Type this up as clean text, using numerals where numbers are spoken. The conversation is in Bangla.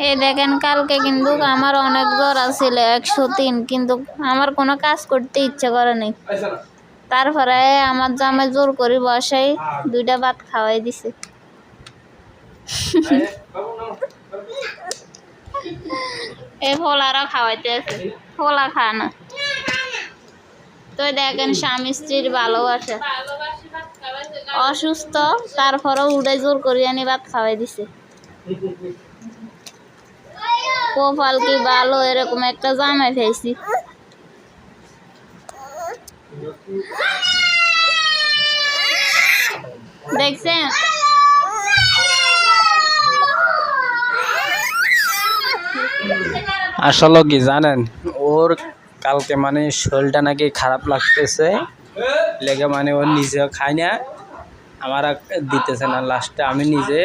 এই দেখেন কালকে কিন্তু আমার অনেক জ্বর আছিল 103, কিন্তু আমার কোনো কাজ করতে ইচ্ছে করে নাই। তারপরে আমার জামাই জোর করে বসাই 2টা ভাত খাওয়াই দিছে। এই ফোলারা খাওয়াইতে আছে, ফোলা খা না। তো দেখেন স্বামী স্ত্রীর ভালোবাসা, অসুস্থ তারপরেও উড়ে জোর করে আনি ভাত খাওয়াই দিছে। কপাল কি ভালো, এরকম একটা জামাই পেয়েছি। দেখছেন আসলে কি জানেন, ওর কালকে মানে শরীরটা নাকি খারাপ লাগতেছে, লেগে মানে ও নিজেও খায় না, আমার দিতেছে না, লাস্টে আমি নিজে